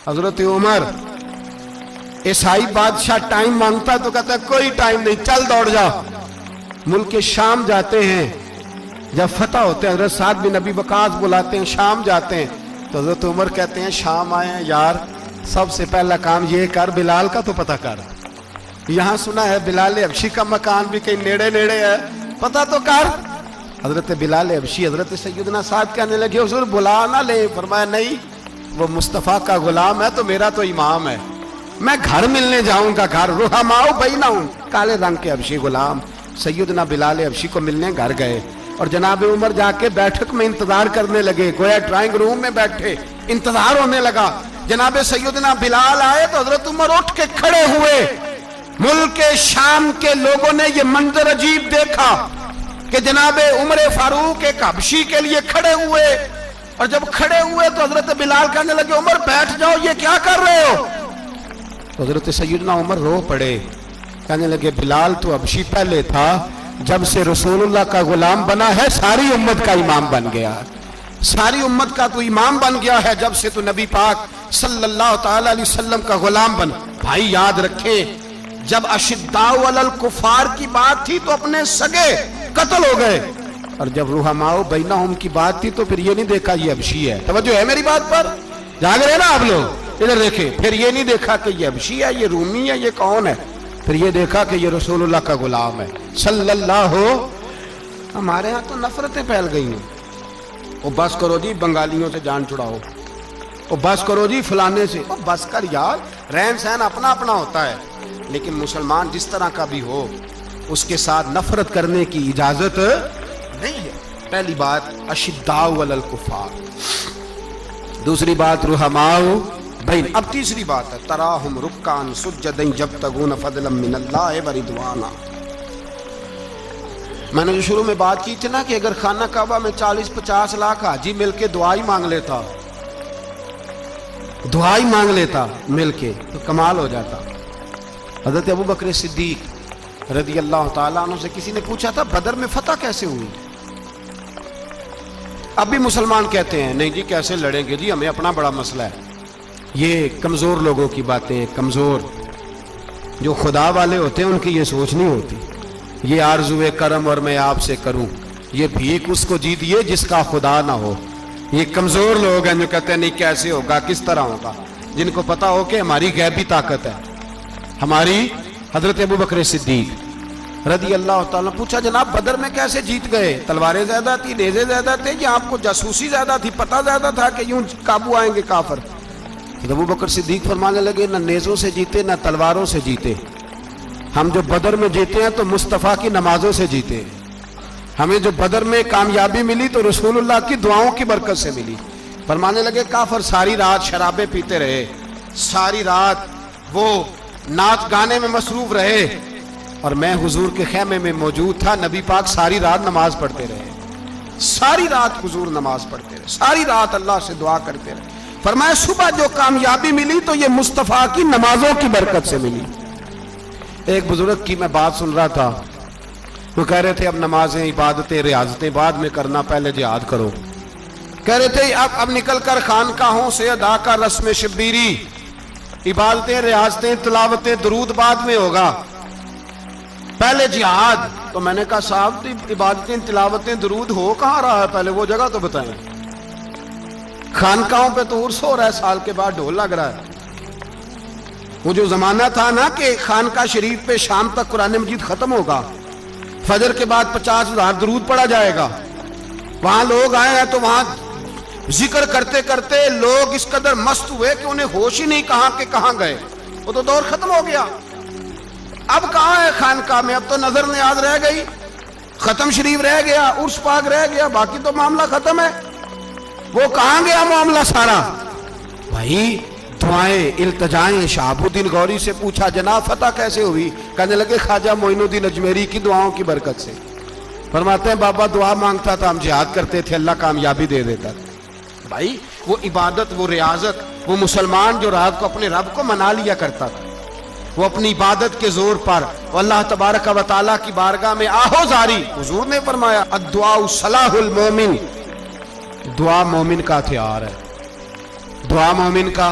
حضرت عمر عیسائی بادشاہ ٹائم مانگتا تو کہتا ہے کوئی ٹائم نہیں، چل دوڑ جا۔ ملک شام جاتے ہیں، جب فتح ہوتے ہیں حضرت سعد بن ابی وقاص بلاتے ہیں، شام جاتے ہیں تو حضرت عمر کہتے ہیں شام آئے ہیں یار، سب سے پہلا کام یہ کر بلال کا تو پتہ کر۔ یہاں سنا ہے بلال حبشی کا مکان بھی کہیں نیڑے نیڑے ہے، پتہ تو کر۔ حضرت بلال حبشی حضرت سیدنا سعد کہنے لگے حضور بلا نہ لیں، فرمایا نہیں، وہ مصطفیٰ کا غلام ہے تو میرا تو امام ہے، میں گھر ملنے جاؤں گا، گھر رحماؤ بینہم، کالے رنگ کے حبشی غلام سیدنا بلال حبشی کو ملنے گھر گئے اور جناب عمر جا کے بیٹھک میں انتظار کرنے لگے، گویا ڈرائنگ روم میں بیٹھے انتظار ہونے لگا۔ جناب سیدنا بلال آئے تو حضرت عمر اٹھ کے کھڑے ہوئے۔ ملک شام کے لوگوں نے یہ منظر عجیب دیکھا کہ جناب عمر فاروق ایک حبشی کے لیے کھڑے ہوئے، اور جب کھڑے ہوئے تو حضرت بلال کہنے لگے عمر بیٹھ جاؤ، یہ کیا کر رہے ہو؟ تو حضرت سیدنا عمر رو پڑے، کہنے لگے بلال تو حبشی پہلے تھا، جب سے رسول اللہ کا غلام بنا ہے ساری امت کا امام بن گیا، ساری امت کا تو امام بن گیا ہے جب سے تو نبی پاک صلی اللہ تعالی علیہ وسلم کا غلام بن۔ بھائی یاد رکھیں، جب اشداء علی الکفار کی بات تھی تو اپنے سگے قتل ہو گئے، اور جب رحماء بینہم کی بات تھی تو پھر یہ نہیں دیکھا یہ حبشی ہے۔ توجہ ہے میری بات پر؟ جاگ رہے نا آپ لوگ؟ ادھر دیکھیں، پھر یہ نہیں دیکھا کہ یہ حبشی ہے، یہ رومی ہے، یہ کون ہے، پھر یہ دیکھا کہ یہ رسول اللہ کا غلام ہے صلی اللہ۔ ہمارے ہاں تو نفرتیں پھیل گئی ہیں، وہ بس کرو جی بنگالیوں سے جان چھڑاؤ، وہ بس کرو جی فلانے سے، وہ بس کر یار، رہن سہن اپنا اپنا ہوتا ہے، لیکن مسلمان جس طرح کا بھی ہو اس کے ساتھ نفرت کرنے کی اجازت نہیں ہے۔ پہلی بات اشداء علی الکفار، دوسری بات رحماء بین، اب تیسری بات ہے تراہم رکعا سجدا یبتغون فضلا من اللہ ورضوانا۔ میں نے جو شروع میں بات کی تھی نا کہ اگر خانہ کعبہ میں 40-50 لاکھ حاجی مل کے دعائی مانگ لیتا، دعائی مانگ لیتا مل کے تو کمال ہو جاتا۔ حضرت ابو بکر صدیق رضی اللہ تعالیٰ عنہ سے کسی نے پوچھا تھا بدر میں فتح کیسے ہوئی؟ اب بھی مسلمان کہتے ہیں نہیں جی کیسے لڑیں گے جی، ہمیں اپنا بڑا مسئلہ ہے۔ یہ کمزور لوگوں کی باتیں ہیں، کمزور جو خدا والے ہوتے ہیں ان کی یہ سوچ نہیں ہوتی، یہ آرزوئے کرم اور میں آپ سے کروں، یہ بھیک اس کو جیتیے جس کا خدا نہ ہو۔ یہ کمزور لوگ ہیں جو کہتے ہیں نہیں کیسے ہوگا، کس طرح ہوگا، جن کو پتا ہو کہ ہماری غیبی طاقت ہے ہماری۔ حضرت ابو بکر صدیق رضی اللہ تعالیٰ پوچھا جناب بدر میں کیسے جیت گئے؟ تلواریں زیادہ تھی، نیزے زیادہ تھے، یا آپ کو جاسوسی زیادہ تھی، پتہ زیادہ تھا کہ یوں قابو آئیں گے کافر؟ ابو بکر صدیق فرمانے لگے نہ نیزوں سے جیتے نہ تلواروں سے جیتے، ہم جو بدر میں جیتے ہیں تو مصطفیٰ کی نمازوں سے جیتے ہیں، ہمیں جو بدر میں کامیابی ملی تو رسول اللہ کی دعاؤں کی برکت سے ملی۔ فرمانے لگے کافر ساری رات شرابیں پیتے رہے، ساری رات وہ نعت گانے میں مصروف رہے، اور میں حضور کے خیمے میں موجود تھا، نبی پاک ساری رات نماز پڑھتے رہے، ساری رات حضور نماز پڑھتے رہے، ساری رات اللہ سے دعا کرتے رہے۔ فرمایا صبح جو کامیابی ملی تو یہ مصطفیٰ کی نمازوں کی برکت سے ملی۔ ایک بزرگ کی میں بات سن رہا تھا، وہ کہہ رہے تھے اب نمازیں عبادتیں ریاضتیں بعد میں کرنا، پہلے جہاد کرو۔ کہہ رہے تھے اب نکل کر خانقاہوں سے ادا کا رسم شبیری، عبادتیں ریاضتیں تلاوتیں درود بعد میں ہوگا، پہلے جہاد۔ تو میں نے کہا صاحب عبادتیں تلاوتیں درود ہو کہاں رہا ہے، پہلے وہ جگہ تو بتائیں۔ خانقاہوں پہ تو عرس ہو رہا ہے، سال کے بعد ڈھول لگ رہا ہے۔ وہ جو زمانہ تھا نا کہ خانقاہ شریف پہ شام تک قرآن مجید ختم ہوگا، فجر کے بعد 50,000 درود پڑھا جائے گا، وہاں لوگ آئے ہیں تو وہاں ذکر کرتے کرتے لوگ اس قدر مست ہوئے کہ انہیں ہوش ہی نہیں کہاں کہ کہاں گئے، وہ تو دور ختم ہو گیا۔ اب کہاں ہے خانقاہ میں؟ اب تو نظر نیاز رہ گئی، ختم شریف رہ گیا، عرس پاک رہ گیا، باقی تو معاملہ ختم ہے۔ وہ کہاں گیا معاملہ سارا؟ بھائی دعائیں التجائیں۔ شہاب الدین غوری سے پوچھا جناب فتح کیسے ہوئی؟ کہنے لگے خواجہ معین الدین اجمیری کی دعاؤں کی برکت سے۔ فرماتے ہیں بابا دعا مانگتا تھا، ہم جہاد کرتے تھے، اللہ کامیابی دے دیتا تھا۔ بھائی وہ عبادت وہ ریاضت، وہ مسلمان جو رات کو اپنے رب کو منا لیا کرتا تھا، وہ اپنی عبادت کے زور پر اللہ تبارک و تعالیٰ کی بارگاہ میں آہو زاری۔ حضور نے فرمایا الدعاء صلاح المومن، دعا مومن کا ہتھیار ہے، دعا مومن کا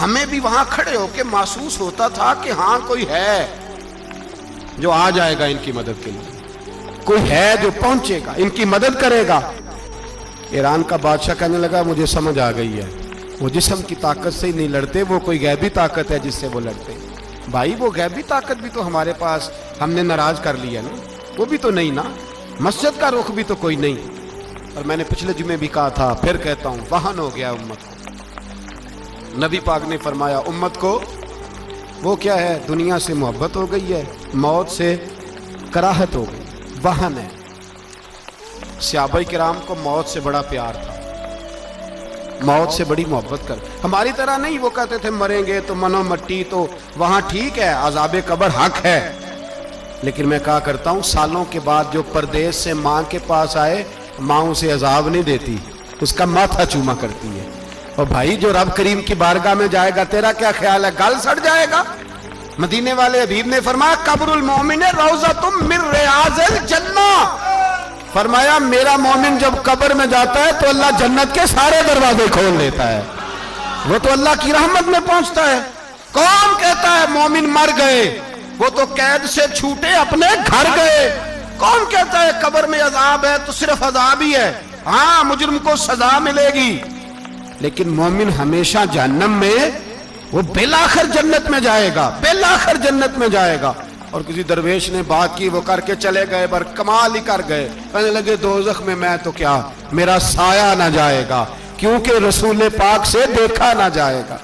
ہمیں بھی وہاں کھڑے ہو کے محسوس ہوتا تھا کہ ہاں کوئی ہے جو آ جائے گا ان کی مدد کے لیے، کوئی ہے جو پہنچے گا ان کی مدد کرے گا۔ ایران کا بادشاہ کہنے لگا مجھے سمجھ آ گئی ہے، وہ جسم کی طاقت سے ہی نہیں لڑتے، وہ کوئی غیبی طاقت ہے جس سے وہ لڑتے۔ بھائی وہ غیبی طاقت بھی تو ہمارے پاس ہم نے ناراض کر لیا نا، وہ بھی تو نہیں نا، مسجد کا رخ بھی تو کوئی نہیں۔ اور میں نے پچھلے جمعے بھی کہا تھا، پھر کہتا ہوں، وہن ہو گیا امت کو۔ نبی پاک نے فرمایا امت کو وہ کیا ہے، دنیا سے محبت ہو گئی ہے، موت سے کراہت ہو گئی، وہن ہے۔ صحابہ کرام کو موت سے بڑا پیار تھا، موت سے بڑی محبت کر، ہماری طرح نہیں، وہ کہتے تھے مریں گے تو منو مٹی، تو وہاں ٹھیک ہے عذاب قبر حق ہے، لیکن میں کہا کرتا ہوں سالوں کے بعد جو پردیس سے ماں کے پاس آئے، ماں اسے عذاب نہیں دیتی، اس کا ماتھا چوما کرتی ہے۔ اور بھائی جو رب کریم کی بارگاہ میں جائے گا، تیرا کیا خیال ہے، گل سڑ جائے گا؟ مدینے والے حبیب نے فرمایا قبر المومن روضۃ من ریاض الجنہ، فرمایا میرا مومن جب قبر میں جاتا ہے تو اللہ جنت کے سارے دروازے کھول دیتا ہے، وہ تو اللہ کی رحمت میں پہنچتا ہے۔ کون کہتا ہے مومن مر گئے، وہ تو قید سے چھوٹے اپنے گھر گئے۔ کون کہتا ہے قبر میں عذاب ہے تو صرف عذاب ہی ہے، ہاں مجرم کو سزا ملے گی، لیکن مومن ہمیشہ جہنم میں، وہ بالآخر جنت میں جائے گا، بالآخر جنت میں جائے گا۔ اور کسی درویش نے بات کی، وہ کر کے چلے گئے، بر کمال ہی کر گئے، کہنے لگے دوزخ میں تو کیا، میرا سایہ نہ جائے گا، کیونکہ رسول پاک سے دیکھا نہ جائے گا۔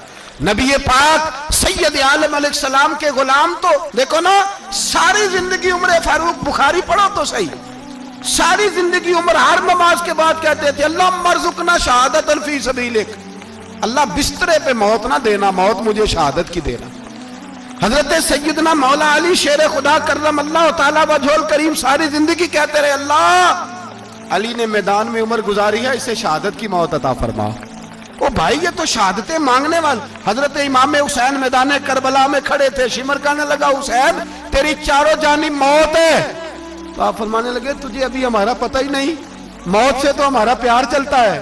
نبی پاک سید عالم علیہ السلام کے غلام تو دیکھو نا، ساری زندگی عمر فاروق بخاری پڑھو تو صحیح، ساری زندگی عمر ہر نماز کے بعد کہتے تھے اللہم ارزقنا شہادت فی سبیلک، اللہ بسترے پہ موت نہ دینا، موت مجھے شہادت کی دینا۔ حضرت سیدنا مولا علی شیر خدا کرم اللہ تعالیٰ وجہ الکریم ساری زندگی کہتے رہے اللہ علی نے میدان میں عمر گزاری ہے، اسے شہادت کی موت عطا فرما۔ او بھائی یہ تو شہادتیں مانگنے والے۔ حضرت امام حسین میدان کربلا میں کھڑے تھے، شمر کہنے لگا حسین تیری چاروں جانب موت ہے، تو آپ فرمانے لگے تجھے ابھی ہمارا پتہ ہی نہیں، موت سے تو ہمارا پیار چلتا ہے،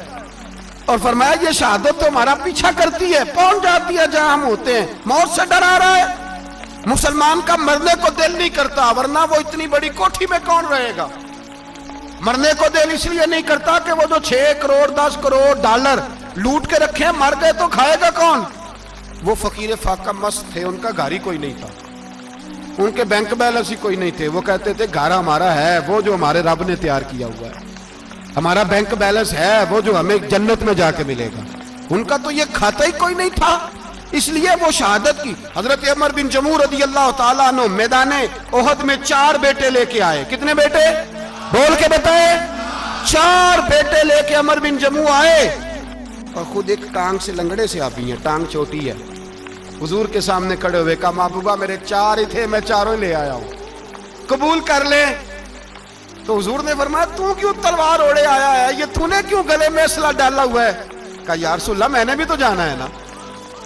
اور فرمایا یہ شہادت تو ہمارا پیچھا کرتی ہے، پہنچ جاتی ہے جہاں ہم ہوتے ہیں، موت سے ڈر آ رہا ہے۔ مسلمان کا مرنے کو دل نہیں کرتا، ورنہ وہ اتنی بڑی کوٹھی میں کون رہے گا؟ مرنے کو دل اس لیے نہیں کرتا کہ وہ جو 6 کروڑ 10 کروڑ ڈالر لوٹ کے رکھے ہیں، مر گئے تو کھائے گا کون؟ وہ فقیر فاقہ مست تھے، ان کا گھر ہی کوئی نہیں تھا، ان کے بینک بیلنس ہی کوئی نہیں تھے، وہ کہتے تھے گھر ہمارا ہے وہ جو ہمارے رب نے تیار کیا ہوا ہے، ہمارا بینک بیلنس ہے وہ جو ہمیں جنت میں جا کے ملے گا۔ ان کا تو یہ کھاتا ہی کوئی نہیں تھا، اس لیے وہ شہادت کی۔ حضرت عمر بن جموع رضی اللہ تعالیٰ عنہ میدان احد میں 4 بیٹے لے کے آئے۔ کتنے بیٹے؟ بول کے بتائے۔ 4 بیٹے لے کے عمر بن جموع آئے، اور خود ایک ٹانگ سے لنگڑے سے آپی ہیں، ٹانگ چھوٹی ہے، حضور کے سامنے کھڑے ہوئے کہا محبوبہ میرے 4 ہی تھے، میں 4 ہی لے آیا ہوں، قبول کر لیں۔ تو حضور نے فرمایا تو کیوں تلوار اوڑے آیا ہے، یہ تو نے کیوں گلے میں اسلحہ ڈالا ہوا ہے؟ کہا یا رسول اللہ میں نے بھی تو جانا ہے نا۔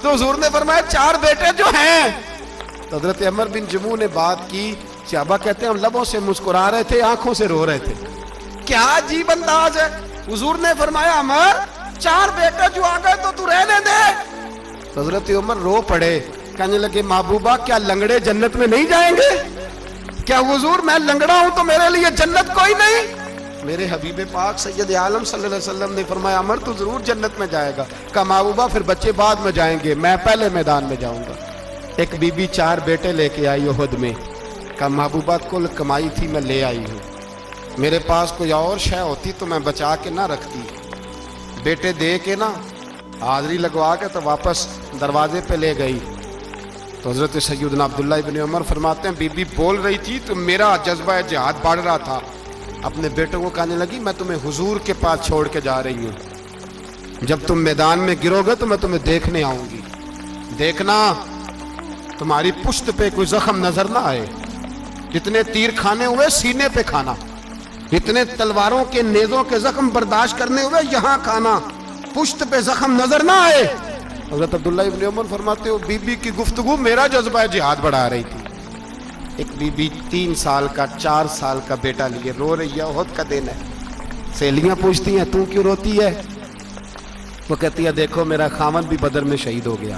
تو حضور نے فرمایا 4 بیٹے جو ہیں۔ تو حضرت عمر بن جموع نے بات کی، صحابہ کہتے ہیں ہم لبوں سے مسکرا رہے تھے، آنکھوں سے رو رہے تھے، کیا عجیب انداز ہے۔ حضور نے فرمایا عمر 4 بیٹے جو آ گئے تو رہنے دے۔ تو حضرت عمر رو پڑے، کہنے لگے محبوبہ کیا لنگڑے جنت میں نہیں جائیں گے؟ کیا حضور میں لنگڑا ہوں تو میرے لیے جنت کوئی نہیں؟ میرے حبیب پاک سید عالم صلی اللہ علیہ وسلم نے فرمایا عمر تو ضرور جنت میں جائے گا۔ کہا محبوبہ پھر بچے بعد میں جائیں گے، میں پہلے میدان میں جاؤں گا۔ ایک بی بی 4 بیٹے لے کے آئی احد میں، کہا محبوبہ کل کمائی تھی میں لے آئی ہوں، میرے پاس کوئی اور شے ہوتی تو میں بچا کے نہ رکھتی، بیٹے دے کے نا حاضری لگوا کے تو واپس دروازے پہ لے گئی۔ تو حضرت سیدنا عبداللہ ابن عمر فرماتے ہیں بی بی بول رہی تھی تو میرا جذبہ جہاد بڑھ رہا تھا، اپنے بیٹوں کو کہنے لگی میں تمہیں حضور کے پاس چھوڑ کے جا رہی ہوں، جب تم میدان میں گرو گے تو میں تمہیں دیکھنے آؤں گی، دیکھنا تمہاری پشت پہ کوئی زخم نظر نہ آئے، جتنے تیر کھانے ہوئے سینے پہ کھانا، اتنے تلواروں کے نیزوں کے زخم برداشت کرنے ہوئے یہاں کھانا، پشت پہ زخم نظر نہ آئے۔ حضرت عبداللہ ابن عمر فرماتے ہو بی بی کی گفتگو میرا جذبہ جہاد بڑھا رہی تھی۔ ایک بی بی 3 سال کا 4 سال کا بیٹا لیے رو رہی ہے، احد کا دن ہے، سہیلیاں پوچھتی ہیں تو کیوں روتی ہے؟ وہ کہتی ہے دیکھو میرا خامد بھی بدر میں شہید ہو گیا،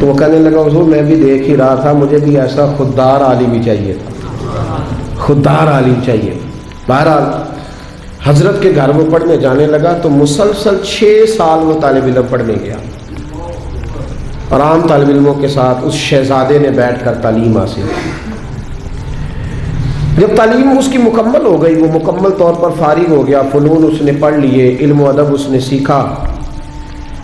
تو وہ کہنے لگا حضور میں بھی دیکھ ہی رہا تھا, مجھے بھی ایسا خوددار عالم ہی چاہیے تھا, خوددار عالم چاہیے. بہرحال حضرت کے گھر وہ پڑھنے جانے لگا تو مسلسل 6 سال وہ طالب علم پڑھنے گیا, اور عام طالب علموں کے ساتھ اس شہزادے نے بیٹھ کر تعلیم حاصل کی. جب تعلیم اس کی مکمل ہو گئی, وہ مکمل طور پر فارغ ہو گیا, فنون اس نے پڑھ لیے, علم و ادب اس نے سیکھا,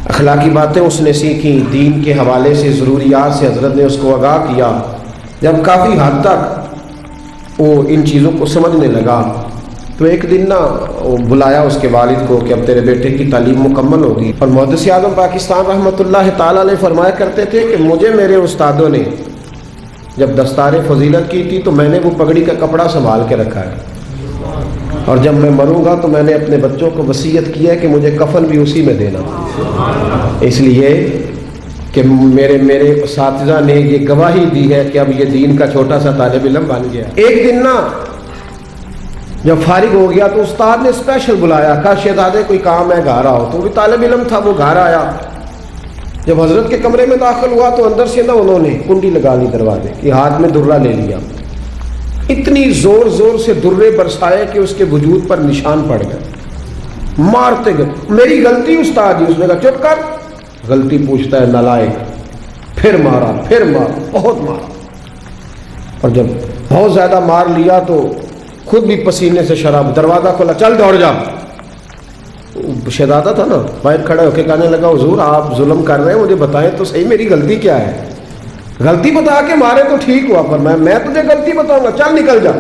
اخلاقی باتیں اس نے سیکھی, دین کے حوالے سے ضروریات سے حضرت نے اس کو آگاہ کیا. جب کافی حد تک وہ ان چیزوں کو سمجھنے لگا تو ایک دن نا وہ بلایا اس کے والد کو کہ اب تیرے بیٹے کی تعلیم مکمل ہوگی. اور محدث اعظم پاکستان رحمۃ اللہ تعالیٰ علیہ فرمایا کرتے تھے کہ مجھے میرے استادوں نے جب دستار فضیلت کی تھی تو میں نے وہ پگڑی کا کپڑا سنبھال کے رکھا ہے, اور جب میں مروں گا تو میں نے اپنے بچوں کو وصیت کی ہے کہ مجھے کفن بھی اسی میں دینا, اس لیے کہ میرے اساتذہ نے یہ گواہی دی ہے کہ اب یہ دین کا چھوٹا سا طالب علم بن گیا. ایک دن نا جب فارغ ہو گیا تو استاد نے اسپیشل بلایا, کہا شہزادے کوئی کام ہے گھر آؤ. تو وہ بھی طالب علم تھا, وہ گھر آیا. جب حضرت کے کمرے میں داخل ہوا تو اندر سے نا انہوں نے کنڈی لگا لی دروازے کی, ہاتھ میں درہ لے لیا, اتنی زور زور سے درے برسائے کہ اس کے وجود پر نشان پڑ گئے, مارتے گئے. میری غلطی استاد جی. اس نے کہا چپ کر, غلطی پوچھتا ہے نالائق. پھر مارا, پھر مارا, بہت مارا, اور جب بہت زیادہ مار لیا تو خود بھی پسینے سے شراب, دروازہ کھولا, چل دوڑ جا. شہزادہ تھا نا, باہر کھڑے ہو کے کہنے لگا حضور آپ ظلم کر رہے ہیں, مجھے بتائیں تو صحیح میری غلطی کیا ہے. غلطی بتا کے مارے تو ٹھیک ہوا, پر میں تجھے غلطی بتاؤں گا, چل نکل جا.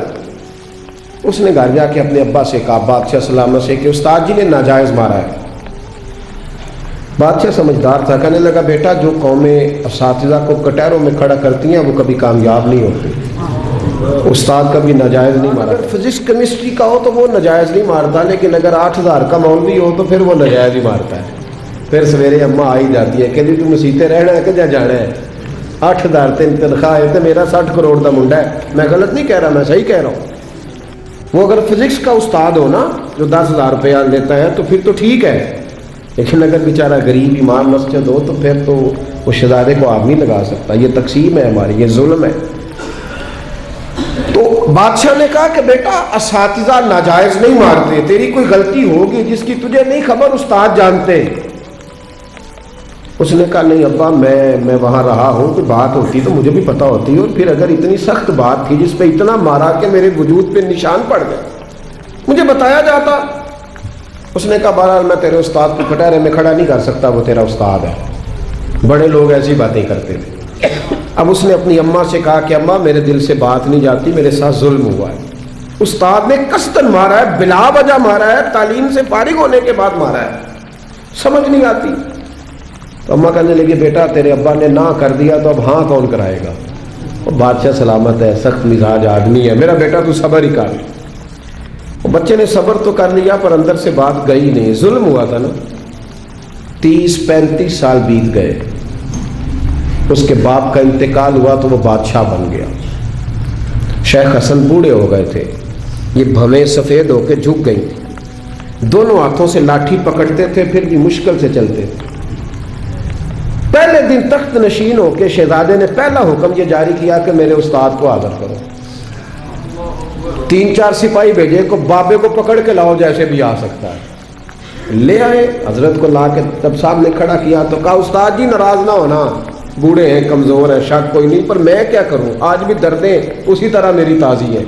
اس نے گھر جا کے اپنے ابا سے کہا, بادشاہ سلامت سے, کہ استاد جی نے ناجائز مارا ہے. بادشاہ سمجھدار تھا, کہنے لگا بیٹا جو قومیں اساتذہ کو کٹہروں میں کھڑا کرتی ہیں وہ کبھی کامیاب نہیں ہوتی. استاد کا بھی ناجائز نہیں مارا. اگر فزکس کیمسٹری کا ہو تو وہ ناجائز نہیں مارتا, لیکن اگر 8000 کا مولوی ہو تو پھر وہ ناجائز ہی مارتا ہے. پھر سویرے اماں آئی جاتی ہے کہ جی تم مسیتے رہنا ہے کہ جا جانا ہے, 8000 تنخواہ ہے تو میرا 60 کروڑ کا منڈا ہے. میں غلط نہیں کہہ رہا, میں صحیح کہہ رہا ہوں. وہ اگر فزکس کا استاد ہو نا جو 10,000 روپیہ لیتا ہے تو پھر تو ٹھیک ہے, لیکن اگر بیچارہ غریب امام مسجد ہو تو پھر تو وہ شہزادے کو آگ نہیں لگا سکتا. یہ تقسیم ہے ہماری, یہ ظلم ہے. تو بادشاہ نے کہا کہ بیٹا اساتذہ ناجائز نہیں مارتے, تیری کوئی غلطی ہوگی جس کی تجھے نہیں خبر, استاد جانتے. اس نے کہا نہیں ابا میں وہاں رہا ہوں, کوئی بات ہوتی تو مجھے بھی پتہ ہوتی, اور پھر اگر اتنی سخت بات تھی جس پہ اتنا مارا کہ میرے وجود پہ نشان پڑ گئے, مجھے بتایا جاتا. اس نے کہا بہرحال میں تیرے استاد کو کٹہرے میں کھڑا نہیں کر سکتا, وہ تیرا استاد ہے. بڑے لوگ ایسی باتیں کرتے تھے. اب اس نے اپنی اماں سے کہا کہ اماں میرے دل سے بات نہیں جاتی, میرے ساتھ ظلم ہوا ہے. استاد نے قصداً مارا ہے, بلا وجہ مارا ہے, تعلیم سے فارغ ہونے کے بعد مارا ہے, سمجھ نہیں آتی. تو اماں کہنے لگی بیٹا تیرے ابا نے نہ کر دیا تو اب ہاں کون کرائے گا. اور بادشاہ سلامت ہے, سخت مزاج آدمی ہے, میرا بیٹا تو صبر ہی کر. بچے نے صبر تو کر لیا پر اندر سے بات گئی نہیں. ظلم ہوا تھا نا, 30-35 سال بیت گئے. اس کے باپ کا انتقال ہوا تو وہ بادشاہ بن گیا. شیخ حسن بوڑھے ہو گئے تھے, یہ بھویں سفید ہو کے جھک گئیں, دونوں ہاتھوں سے لاٹھی پکڑتے تھے پھر بھی مشکل سے چلتے تھے. پہلے دن تخت نشین ہو کے شہزادے نے پہلا حکم یہ جاری کیا کہ میرے استاد کو حاضر کرو. 3-4 سپاہی بھیجے کو بابے کو پکڑ کے لاؤ جیسے بھی آ سکتا ہے. لے آئے, حضرت کو لا کے جب صاحب نے کھڑا کیا تو کہا استاد جی ناراض نہ ہونا, بوڑھے ہیں کمزور ہیں, شک کوئی نہیں, پر میں کیا کروں, آج بھی دردیں اسی طرح میری تازی ہیں,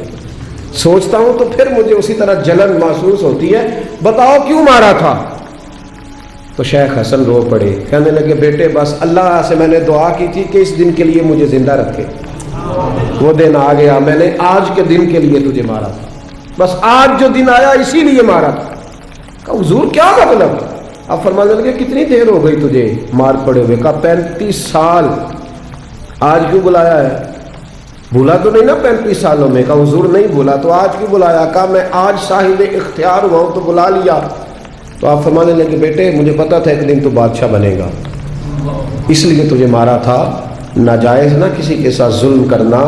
سوچتا ہوں تو پھر مجھے اسی طرح جلن محسوس ہوتی ہے, بتاؤ کیوں مارا تھا. تو شیخ حسن رو پڑے, کہنے لگے بیٹے بس اللہ سے میں نے دعا کی تھی کہ اس دن کے لیے مجھے زندہ رکھے, وہ دن آ گیا, میں نے آج کے دن کے لیے تجھے مارا تھا, بس آج جو دن آیا اسی لیے مارا تھا. کہا حضور کیا مطلب. اب فرمانے لگے کتنی دیر ہو گئی تجھے مار پڑے ہوئے. کہا 35 سال. آج کیوں بلایا ہے, بھولا تو نہیں نا 35 سالوں میں. کہا حضور نہیں بھولا, تو آج کیوں بلایا. کہا میں آج صاحب اختیار ہوا ہوں تو بلا لیا. تو آپ فرمانے لگے بیٹے مجھے پتا تھا ایک دن تو بادشاہ بنے گا, اس لیے تجھے مارا تھا. ناجائز نہ کسی کے ساتھ ظلم کرنا.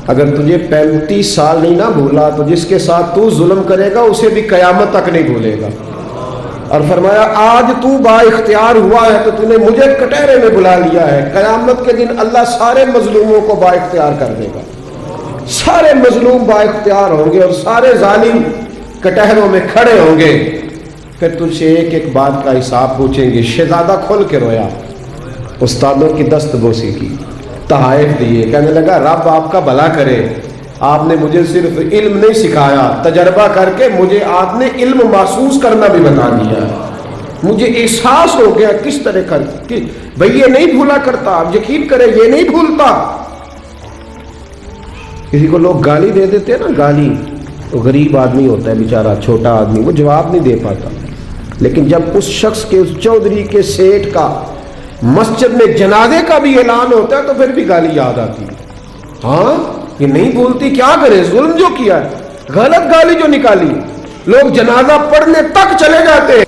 اگر تجھے 35 سال نہیں نہ بھولا تو جس کے ساتھ تو ظلم کرے گا اسے بھی قیامت تک نہیں بھولے گا. اور فرمایا آج تو با اختیار ہوا ہے تو نے مجھے کٹہرے میں بلا لیا ہے، قیامت کے دن اللہ سارے مظلوموں کو با اختیار کر دے گا، سارے مظلوم با اختیار ہوں گے اور سارے ظالم کٹہروں میں کھڑے ہوں گے، پھر تجھ سے ایک ایک بات کا حساب پوچھیں گے۔ شہزادہ کھل کے رویا، استادوں کی دست بوسی کی، تحائف دیے، کہنے لگا رب آپ کا بھلا کرے، آپ نے مجھے صرف علم نہیں سکھایا، تجربہ کر کے مجھے آپ نے علم محسوس کرنا بھی بتا دیا، مجھے احساس ہو گیا کس طرح کر کہ بھئی یہ نہیں بھولا کرتا، آپ یقین کریں یہ نہیں بھولتا۔ کسی کو لوگ گالی دے دیتے ہیں نا، گالی، وہ غریب آدمی ہوتا ہے بیچارہ، چھوٹا آدمی، وہ جواب نہیں دے پاتا، لیکن جب اس شخص کے، اس چودھری کے، سیٹ کا مسجد میں جنازے کا بھی اعلان ہوتا ہے تو پھر بھی گالی یاد آتی ہے۔ ہاں یہ نہیں بولتی، کیا کرے، ظلم جو کیا ہے، غلط گالی جو نکالی، لوگ جنازہ پڑھنے تک چلے جاتے ہیں۔